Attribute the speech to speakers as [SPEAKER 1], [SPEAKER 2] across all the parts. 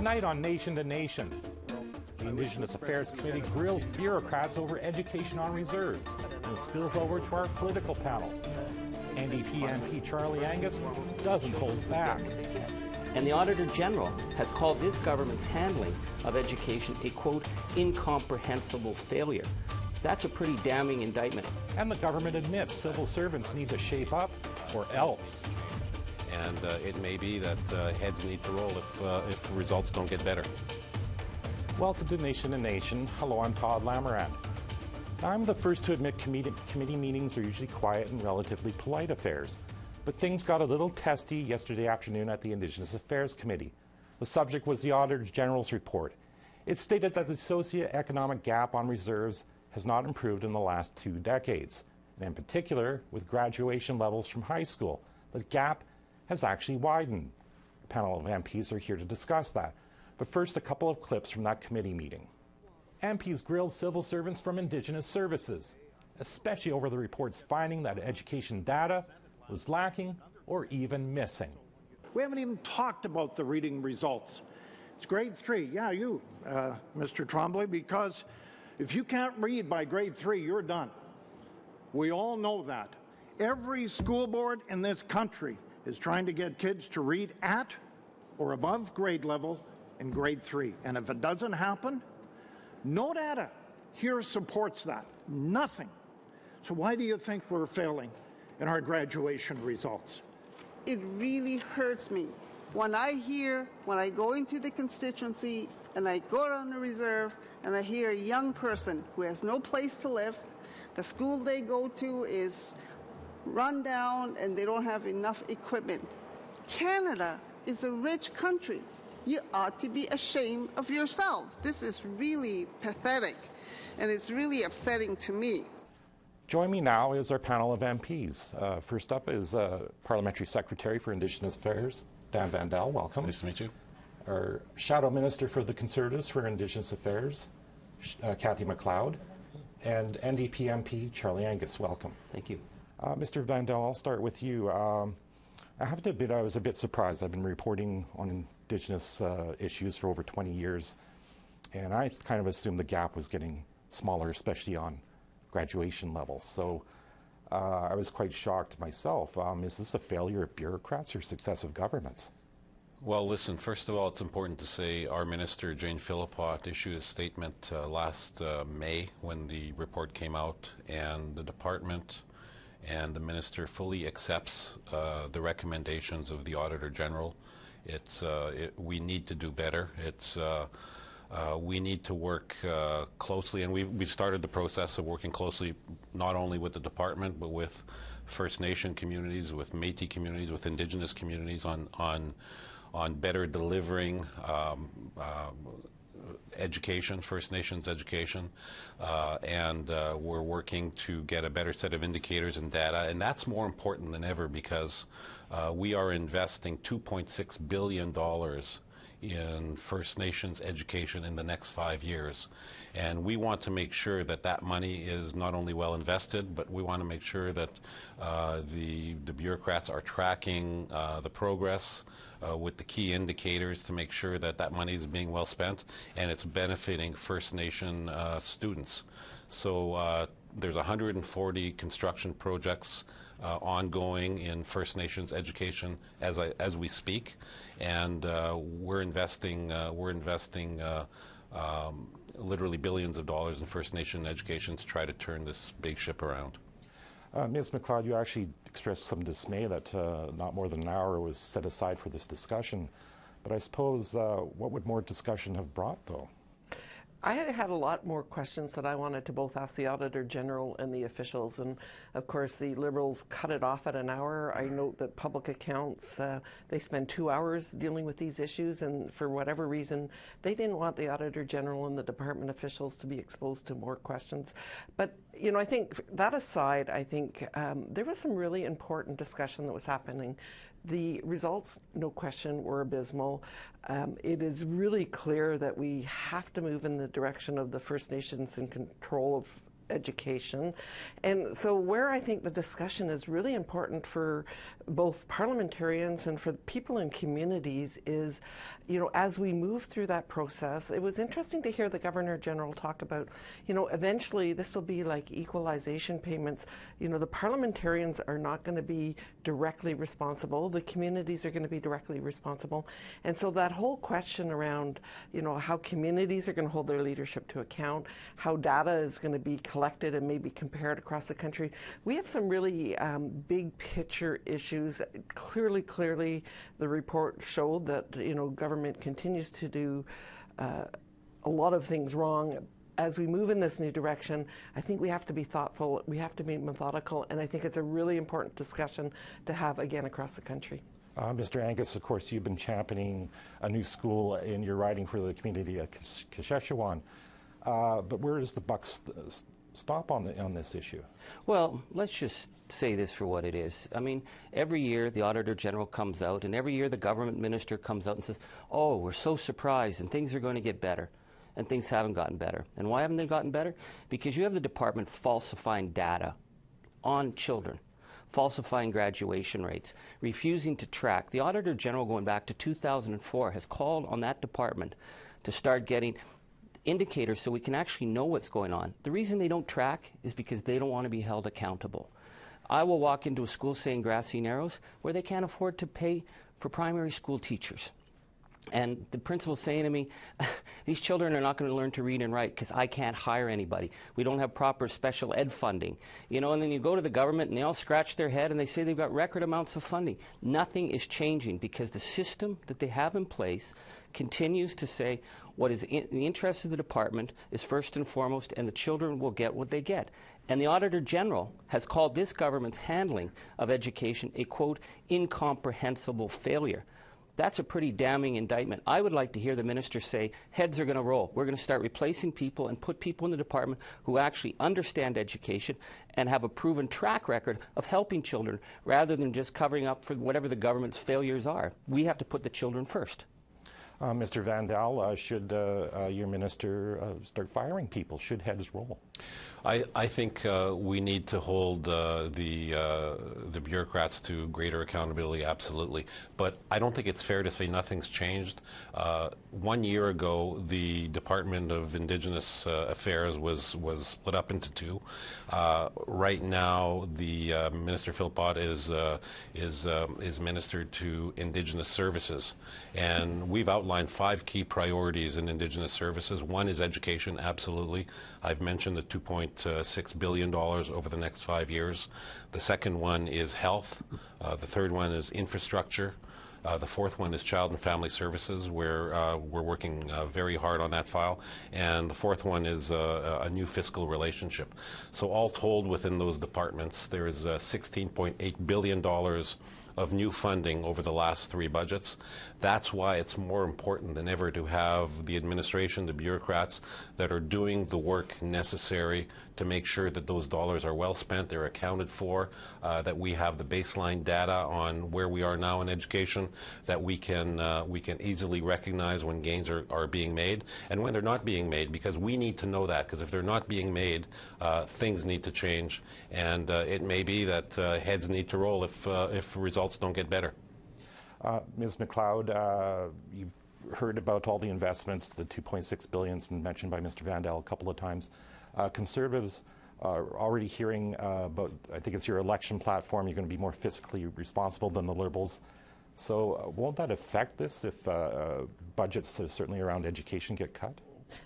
[SPEAKER 1] Tonight on Nation to Nation, the Indigenous Affairs Committee grills bureaucrats over education on reserve, and it spills over to our political panel. NDP MP Charlie Angus doesn't hold back.
[SPEAKER 2] And the Auditor General has called this government's handling of education a, quote, incomprehensible failure. That's a pretty damning indictment.
[SPEAKER 1] And the government admits civil servants need to shape up or else.
[SPEAKER 3] And it may be that heads need to roll if results don't get better.
[SPEAKER 1] Welcome to Nation to Nation. Hello, I'm Todd Lamoran. I'm the first to admit committee meetings are usually quiet and relatively polite affairs. But things got a little testy yesterday afternoon at the Indigenous Affairs Committee. The subject was the Auditor General's report. It stated that the socioeconomic gap on reserves has not improved in the last 2 decades. And in particular, with graduation levels from high school, the gap has actually widened. A panel of MPs are here to discuss that. But first, a couple of clips from that committee meeting. MPs grilled civil servants from Indigenous Services, especially over the report's finding that education data was lacking or even missing.
[SPEAKER 4] We haven't even talked about the reading results. It's grade 3. Yeah, you, Mr. Tremblay, because if you can't read by grade 3, you're done. We all know that. Every school board in this country is trying to get kids to read at or above grade level in grade 3. And if it doesn't happen, no data here supports that. Nothing. So why do you think we're failing in our graduation results?
[SPEAKER 5] It really hurts me when I go into the constituency and I go on the reserve and I hear a young person who has no place to live, the school they go to is run down and they don't have enough equipment. Canada is a rich country. You ought to be ashamed of yourself. This is really pathetic, and it's really upsetting to me.
[SPEAKER 1] Join me now is our panel of MPs. First up is Parliamentary Secretary for Indigenous Affairs, Dan Vandel. Welcome.
[SPEAKER 3] Nice to meet you.
[SPEAKER 1] Our Shadow Minister for the Conservatives for Indigenous Affairs, Cathy McLeod, and NDP MP Charlie Angus. Welcome.
[SPEAKER 2] Thank you.
[SPEAKER 1] Mr. Vandel, I'll start with you. I have to admit I was a bit surprised. I've been reporting on Indigenous issues for over 20 years, and I kind of assumed the gap was getting smaller, especially on graduation levels. So I was quite shocked myself. Is this a failure of bureaucrats or successive governments?
[SPEAKER 3] Well, listen, first of all, it's important to say our Minister, Jane Philippot, issued a statement last May when the report came out, and the department and the Minister fully accepts the recommendations of the Auditor General. We need to do better. We need to work closely, and we've started the process of working closely not only with the department but with First Nation communities, with Métis communities, with Indigenous communities on better delivering education, First Nations education, and we're working to get a better set of indicators and data, and that's more important than ever because we are investing $2.6 billion in First Nations education in the next 5 years. And we want to make sure that that money is not only well invested, but we want to make sure that the bureaucrats are tracking the progress with the key indicators to make sure that that money is being well spent and it's benefiting First Nation students. So there's 140 construction projects ongoing in First Nations education as we speak, and we're investing literally billions of dollars in First Nation education to try to turn this big ship around.
[SPEAKER 1] Ms. McLeod, you actually expressed some dismay that not more than an hour was set aside for this discussion, but I suppose what would more discussion have brought, though?
[SPEAKER 6] I had a lot more questions that I wanted to both ask the Auditor General and the officials, and of course the Liberals cut it off at an hour. I note that public accounts, they spend 2 hours dealing with these issues, and for whatever reason they didn't want the Auditor General and the department officials to be exposed to more questions. But you know, I think that aside, I think there was some really important discussion that was happening. The results, no question, were abysmal. It is really clear that we have to move in the direction of the First Nations in control of education. And so where I think the discussion is really important for both parliamentarians and for people in communities is, you know, as we move through that process, it was interesting to hear the Governor General talk about, you know, eventually this will be like equalization payments. You know, the parliamentarians are not going to be directly responsible. The communities are going to be directly responsible. And so that whole question around, you know, how communities are going to hold their leadership to account, how data is going to be collected and maybe compared across the country. We have some really big picture issues. Clearly, the report showed that, you know, government continues to do a lot of things wrong. As we move in this new direction, I think we have to be thoughtful, we have to be methodical, and I think it's a really important discussion to have again across the country.
[SPEAKER 1] Mr. Angus, of course, you've been championing a new school in your riding for the community of Saskatchewan. But where does the buck stop on this issue?
[SPEAKER 2] Well, let's just say this for what it is. I mean, every year the Auditor General comes out, and every year the government minister comes out and says, oh, we're so surprised, and things are going to get better. And things haven't gotten better. And why haven't they gotten better? Because you have the department falsifying data on children, falsifying graduation rates, refusing to track. The Auditor General, going back to 2004, has called on that department to start getting indicators so we can actually know what's going on. The reason they don't track is because they don't want to be held accountable. I will walk into a school, say in Grassy Narrows, where they can't afford to pay for primary school teachers. And the principal's saying to me, these children are not going to learn to read and write because I can't hire anybody. We don't have proper special ed funding. You know, and then you go to the government and they all scratch their head and they say they've got record amounts of funding. Nothing is changing because the system that they have in place continues to say what is in the interest of the department is first and foremost, and the children will get what they get. And the Auditor General has called this government's handling of education a, quote, incomprehensible failure. That's a pretty damning indictment. I would like to hear the minister say, heads are going to roll. We're going to start replacing people and put people in the department who actually understand education and have a proven track record of helping children rather than just covering up for whatever the government's failures are. We have to put the children first.
[SPEAKER 1] Mr. Vandal, should your minister start firing people? Should heads roll?
[SPEAKER 3] I think we need to hold the bureaucrats to greater accountability, absolutely. But I don't think it's fair to say nothing's changed. 1 year ago, the Department of Indigenous Affairs was split up into two. Right now, the Minister Philpott is ministered to Indigenous Services, and we've outlined 5 key priorities in Indigenous Services. One is education, absolutely. I've mentioned the $2.6 billion over the next 5 years. The second one is health. The third one is infrastructure. The fourth one is child and family services, where we're working very hard on that file. And the fourth one is a new fiscal relationship. So all told within those departments, there is $16.8 billion of new funding over the last 3 budgets. That's why it's more important than ever to have the administration, the bureaucrats that are doing the work necessary to make sure that those dollars are well spent, they're accounted for, that we have the baseline data on where we are now in education, that we can easily recognize when gains are being made and when they're not being made, because we need to know that, because if they're not being made, things need to change, and it may be that heads need to roll if results don't get better.
[SPEAKER 1] Ms. McLeod, you've heard about all the investments. The $2.6 billion has been mentioned by Mr. Vandal a couple of times. Conservatives are already hearing about, I think it's your election platform, you're going to be more fiscally responsible than the Liberals. So won't that affect this if budgets, certainly around education, get cut?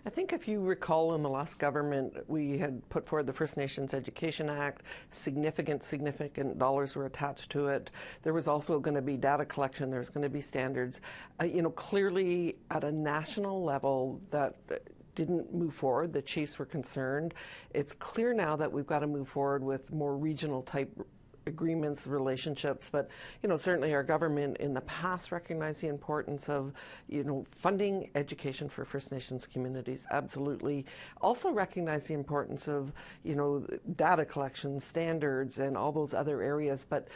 [SPEAKER 6] I think if you recall in the last government, we had put forward the First Nations Education Act. Significant dollars were attached to it. There was also going to be data collection. There's going to be standards. You know, clearly at a national level that didn't move forward. The chiefs were concerned. It's clear now that we've got to move forward with more regional type agreements, relationships, but certainly our government in the past recognized the importance of funding education for First Nations communities. Absolutely. Also recognize the importance of data collection, standards, and all those other areas. But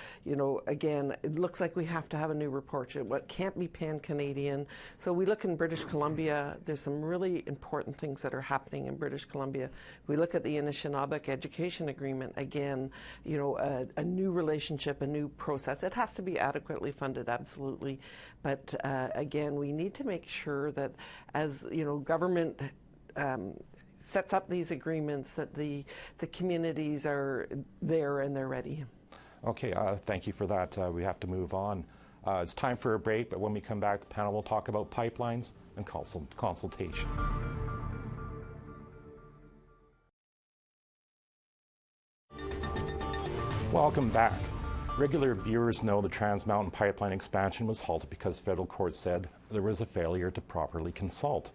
[SPEAKER 6] again, it looks like we have to have a new report. What can't be pan-Canadian. So we look in British Columbia. There's some really important things that are happening in British Columbia. We look at the Anishinaabe Education Agreement. Again, a new relationship, a new process. It has to be adequately funded, absolutely. But again, we need to make sure that as government sets up these agreements, that the communities are there and they're ready.
[SPEAKER 1] Okay, thank you for that. We have to move on. It's time for a break, but when we come back, the panel will talk about pipelines and consultation. Welcome back. Regular viewers know the Trans Mountain Pipeline expansion was halted because federal court said there was a failure to properly consult.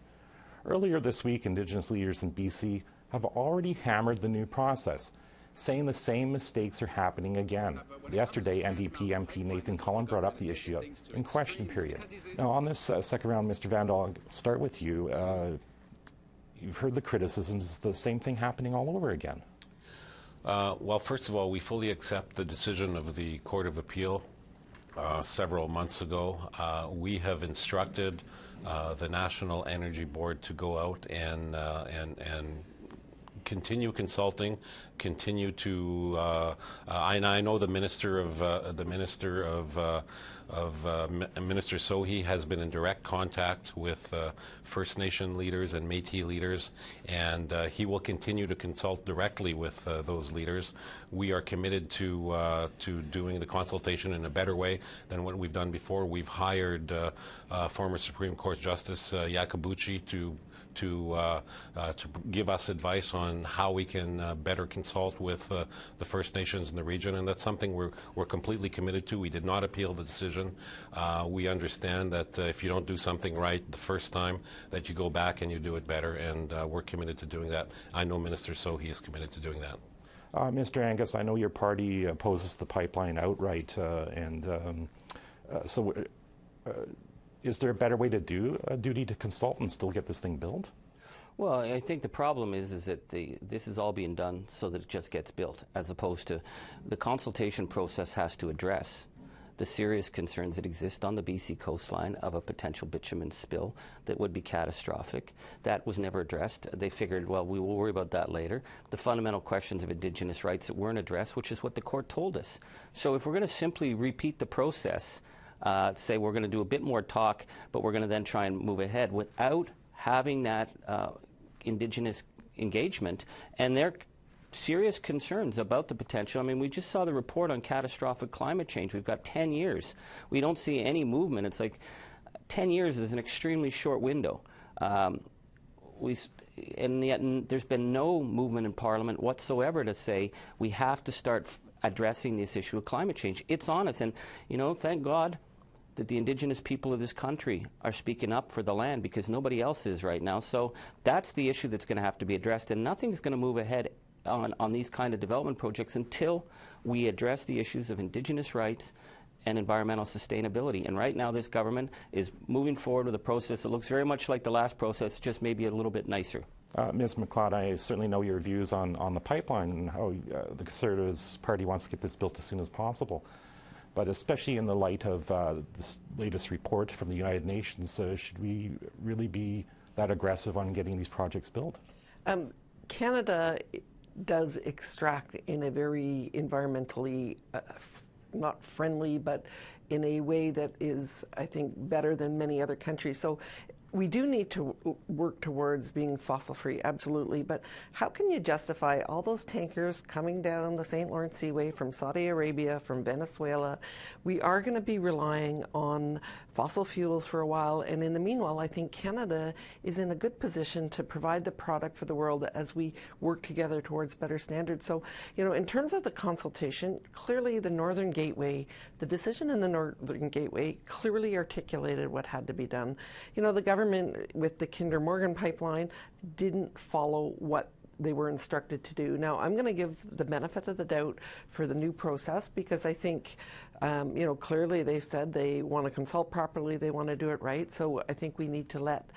[SPEAKER 1] Earlier this week, Indigenous leaders in BC have already hammered the new process, saying the same mistakes are happening again. Yesterday, NDP MP Nathan Cullen brought up the issue in question period. Now, on this second round, Mr. Vandal, I'll start with you. You've heard the criticisms. Is the same thing happening all over again?
[SPEAKER 3] Well, first of all, we fully accept the decision of the Court of Appeal several months ago. We have instructed the National Energy Board to go out and continue consulting, continue to. I know the Minister Sohi has been in direct contact with First Nation leaders and Métis leaders, and he will continue to consult directly with those leaders. We are committed to doing the consultation in a better way than what we've done before. We've hired former Supreme Court Justice Iacobucci to give us advice on how we can better consult with the First Nations in the region, and that's something we're completely committed to. We did not appeal the decision. We understand that if you don't do something right the first time, that you go back and you do it better, and we're committed to doing that. I know Minister Sohi is committed to doing that.
[SPEAKER 1] Mr. Angus, I know your party opposes the pipeline outright, so is there a better way to do a duty to consult and still get this thing built?
[SPEAKER 2] Well, I think the problem is that this is all being done so that it just gets built, as opposed to the consultation process has to address the serious concerns that exist on the BC coastline of a potential bitumen spill that would be catastrophic. That was never addressed. They figured, well, we will worry about that later. The fundamental questions of Indigenous rights that weren't addressed, which is what the court told us. So if we're going to simply repeat the process, say we're going to do a bit more talk, but we're going to then try and move ahead without having that Indigenous engagement and their serious concerns about the potential. I mean, we just saw the report on catastrophic climate change. We've got 10 years. We don't see any movement. It's like 10 years is an extremely short window. And yet there's been no movement in Parliament whatsoever to say we have to start addressing this issue of climate change. It's on us, and thank God that the Indigenous people of this country are speaking up for the land, because nobody else is right now. So that's the issue that's going to have to be addressed, and nothing's going to move ahead on these kind of development projects until we address the issues of Indigenous rights and environmental sustainability. And right now this government is moving forward with a process that looks very much like the last process, just maybe a little bit nicer.
[SPEAKER 1] Ms. McLeod, I certainly know your views on the pipeline and how the Conservatives Party wants to get this built as soon as possible. But especially in the light of this latest report from the United Nations, should we really be that aggressive on getting these projects built?
[SPEAKER 6] Canada does extract in a very environmentally not friendly, but in a way that is, I think, better than many other countries. So we do need to work towards being fossil-free, absolutely, but how can you justify all those tankers coming down the St. Lawrence Seaway from Saudi Arabia, from Venezuela? We are going to be relying on fossil fuels for a while, and in the meanwhile, I think Canada is in a good position to provide the product for the world as we work together towards better standards. So, in terms of the consultation, clearly the Northern Gateway, the decision in the Northern Gateway clearly articulated what had to be done. The government with the Kinder Morgan pipeline didn't follow what they were instructed to do. Now, I'm going to give the benefit of the doubt for the new process because I think, clearly they said they want to consult properly, they want to do it right. So I think we need to let,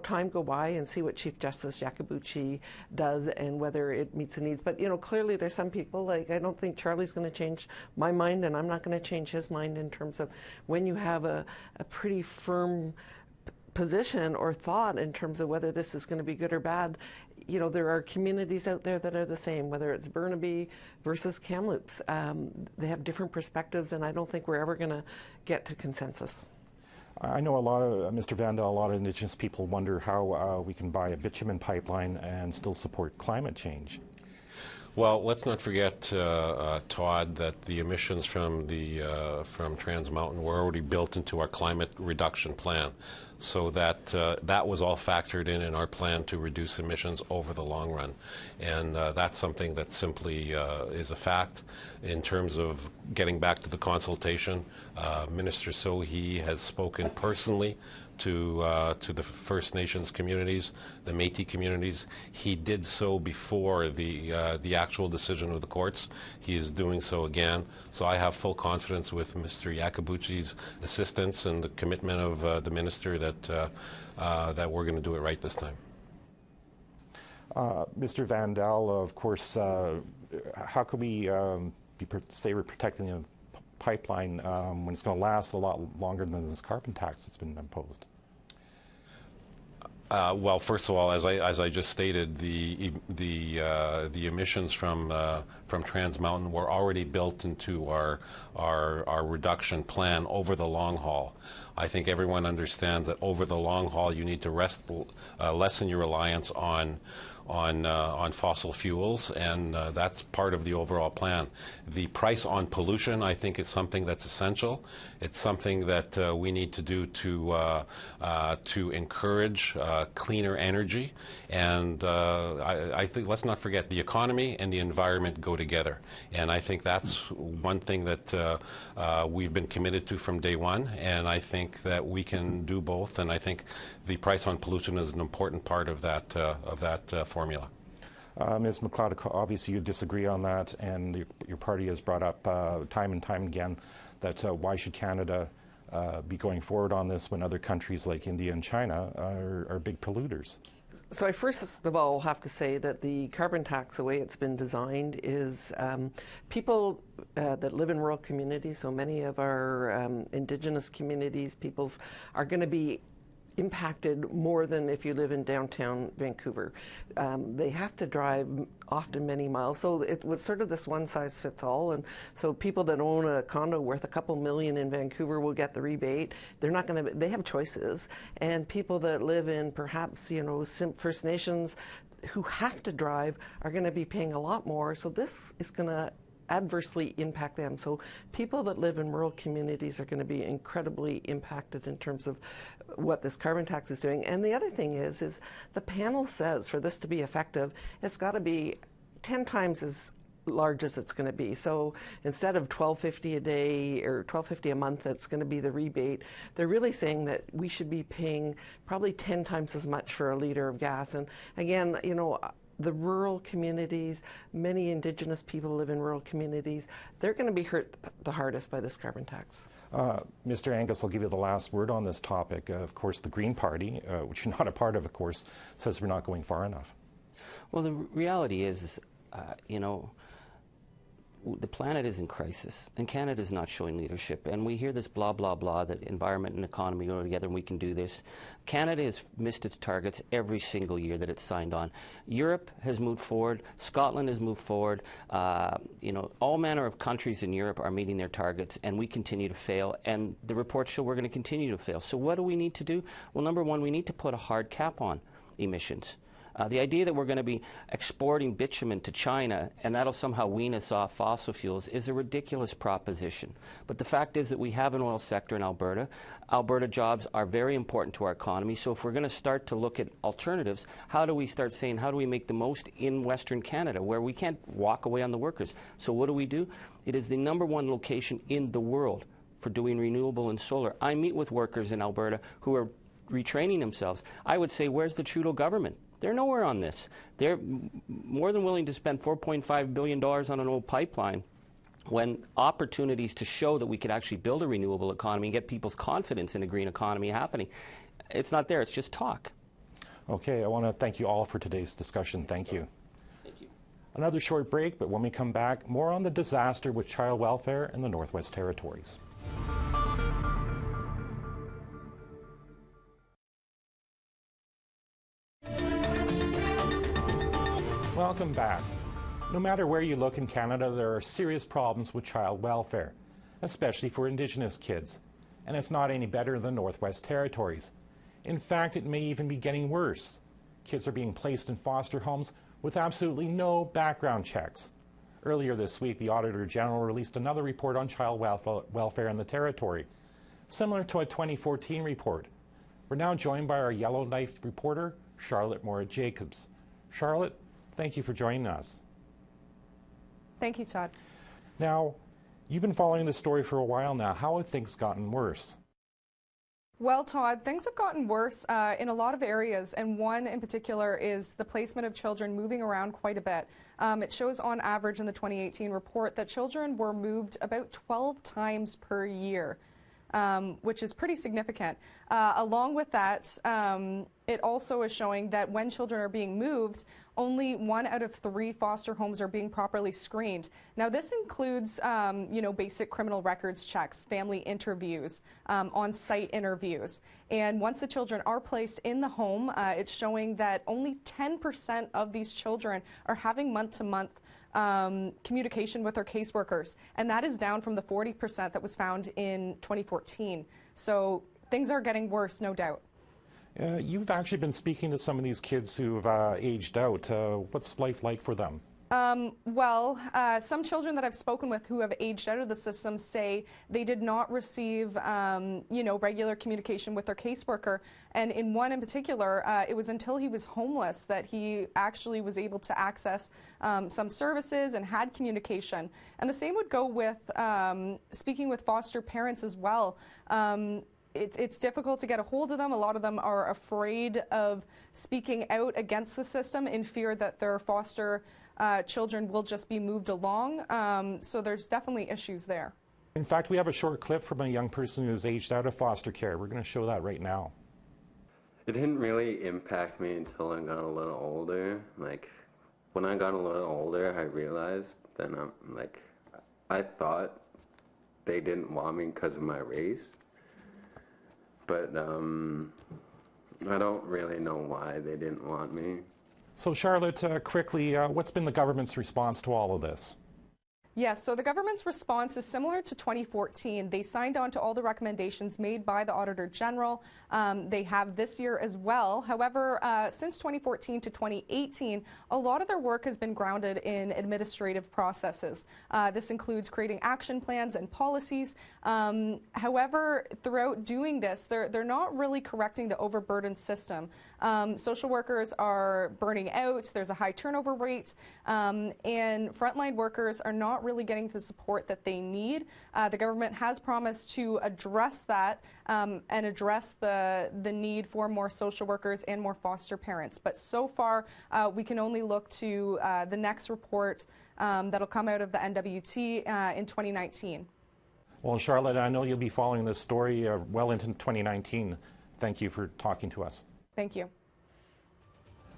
[SPEAKER 6] time go by and see what Chief Justice Iacobucci does and whether it meets the needs. But, clearly there's some people, like I don't think Charlie's going to change my mind and I'm not going to change his mind in terms of when you have a pretty firm position or thought in terms of whether this is going to be good or bad. There are communities out there that are the same, whether it's Burnaby versus Kamloops. They have different perspectives, and I don't think we're ever going to get to consensus.
[SPEAKER 1] I know a lot of, Mr. Vandal, a lot of Indigenous people wonder how we can buy a bitumen pipeline and still support climate change.
[SPEAKER 3] Well, let's not forget, Todd, that the emissions from Trans Mountain were already built into our climate reduction plan, so that that was all factored in our plan to reduce emissions over the long run, and that's something that simply is a fact. In terms of getting back to the consultation, Minister Sohi has spoken personally to the First Nations communities, the Métis communities. He did so before the actual decision of the courts. He is doing so again. So I have full confidence with Mr. Iacobucci's assistance and the commitment of the minister that we're going to do it right this time.
[SPEAKER 1] Mr. Vandal, of course, how can we say we're protecting the pipeline when it's going to last a lot longer than this carbon tax that's been imposed?
[SPEAKER 3] Well, first of all, as I just stated, the emissions from Trans Mountain were already built into our reduction plan over the long haul. I think everyone understands that over the long haul, you need to lessen your reliance on fossil fuels, and that's part of the overall plan. The price on pollution, I think, is something that's essential. It's something that we need to do to encourage cleaner energy. And I think let's not forget the economy and the environment go together. And I think that's one thing that we've been committed to from day one. And I think that we can do both. And I think the price on pollution is an important part of that formula.
[SPEAKER 1] Ms. McLeod, obviously you disagree on that, and your party has brought up time and time again that why should Canada be going forward on this when other countries like India and China are big polluters?
[SPEAKER 6] So I first of all have to say that the carbon tax, the way it's been designed, is people that live in rural communities, so many of our Indigenous communities, peoples, are going to be impacted more than if you live in downtown Vancouver. They have to drive often many miles, so it was sort of this one-size-fits-all, and so people that own a condo worth a couple million in Vancouver will get the rebate. They're not going to, they have choices, and people that live in perhaps, First Nations who have to drive are going to be paying a lot more, so this is going to adversely impact them. So people that live in rural communities are going to be incredibly impacted in terms of what this carbon tax is doing. And the other thing is the panel says for this to be effective, it's got to be 10 times as large as it's going to be. So instead of $12.50 a day or $12.50 a month, that's going to be the rebate. They're really saying that we should be paying probably 10 times as much for a liter of gas. And again, the rural communities, many Indigenous people live in rural communities, they're going to be hurt the hardest by this carbon tax.
[SPEAKER 1] Mr. Angus, I'll give you the last word on this topic. Of course, the Green Party, which you're not a part of course, says we're not going far enough.
[SPEAKER 2] Well, the reality is, the planet is in crisis, and Canada is not showing leadership. And we hear this blah, blah, blah, that environment and economy go together and we can do this. Canada has missed its targets every single year that it's signed on. Europe has moved forward. Scotland has moved forward. All manner of countries in Europe are meeting their targets, and we continue to fail. And the reports show we're going to continue to fail. So what do we need to do? Well, number one, we need to put a hard cap on emissions. The idea that we're going to be exporting bitumen to China and that'll somehow wean us off fossil fuels is a ridiculous proposition. But the fact is that we have an oil sector in Alberta. Alberta jobs are very important to our economy. So if we're going to start to look at alternatives, how do we start saying, how do we make the most in Western Canada where we can't walk away on the workers? So what do? It is the #1 location in the world for doing renewable and solar. I meet with workers in Alberta who are retraining themselves. I would say, where's the Trudeau government? They're nowhere on this. They're more than willing to spend $4.5 billion on an old pipeline when opportunities to show that we could actually build a renewable economy and get people's confidence in a green economy happening, it's not there. It's just talk.
[SPEAKER 1] Okay, I want to thank you all for today's discussion. Thank you.
[SPEAKER 2] Thank you.
[SPEAKER 1] Another short break, but when we come back, more on the disaster with child welfare in the Northwest Territories. Welcome back. No matter where you look in Canada, there are serious problems with child welfare, especially for Indigenous kids. And it's not any better than Northwest Territories. In fact, it may even be getting worse. Kids are being placed in foster homes with absolutely no background checks. Earlier this week, the Auditor General released another report on child welfare in the Territory, similar to a 2014 report. We're now joined by our Yellowknife reporter, Charlotte Mora-Jacobs. Charlotte, thank you for joining us.
[SPEAKER 7] Thank you, Todd.
[SPEAKER 1] Now, you've been following this story for a while now. How have things gotten worse?
[SPEAKER 7] Well, Todd, things have gotten worse in a lot of areas, and one in particular is the placement of children moving around quite a bit. It shows on average in the 2018 report that children were moved about 12 times per year, which is pretty significant. Along with that, it also is showing that when children are being moved, only 1 out of 3 foster homes are being properly screened. Now, this includes, basic criminal records checks, family interviews, on-site interviews. And once the children are placed in the home, it's showing that only 10% of these children are having month-to-month communication with their caseworkers, and that is down from the 40% that was found in 2014. So things are getting worse, no doubt.
[SPEAKER 1] You've actually been speaking to some of these kids who've aged out. What's life like for them?
[SPEAKER 7] Some children that I've spoken with who have aged out of the system say they did not receive, regular communication with their caseworker. And in one in particular, it was until he was homeless that he actually was able to access some services and had communication. And the same would go with speaking with foster parents as well. It's difficult to get a hold of them. A lot of them are afraid of speaking out against the system in fear that their foster children will just be moved along. So there's definitely issues there.
[SPEAKER 1] In fact, we have a short clip from a young person who's aged out of foster care. We're going to show that right now.
[SPEAKER 8] It didn't really impact me until I got a little older. Like, when I got a little older, I realized that I thought they didn't want me because of my race. But I don't really know why they didn't want me.
[SPEAKER 1] So Charlotte, quickly, what's been the government's response to all of this?
[SPEAKER 7] Yes, so the government's response is similar to 2014. They signed on to all the recommendations made by the Auditor General. They have this year as well. However, since 2014 to 2018, a lot of their work has been grounded in administrative processes. This includes creating action plans and policies. However, throughout doing this, they're not really correcting the overburdened system. Social workers are burning out, there's a high turnover rate, and frontline workers are not really getting the support that they need. The government has promised to address that and address the need for more social workers and more foster parents. But so far, we can only look to the next report that'll come out of the NWT in 2019.
[SPEAKER 1] Well, Charlotte, I know you'll be following this story well into 2019. Thank you for talking to us.
[SPEAKER 7] Thank you.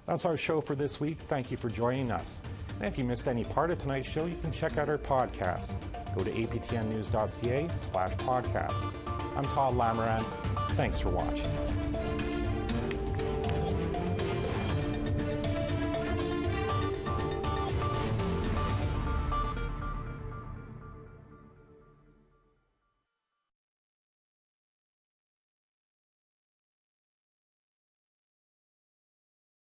[SPEAKER 1] That's our show for this week. Thank you for joining us. And if you missed any part of tonight's show, you can check out our podcast. Go to aptnnews.ca/podcast. I'm Todd Lamoran. Thanks for watching.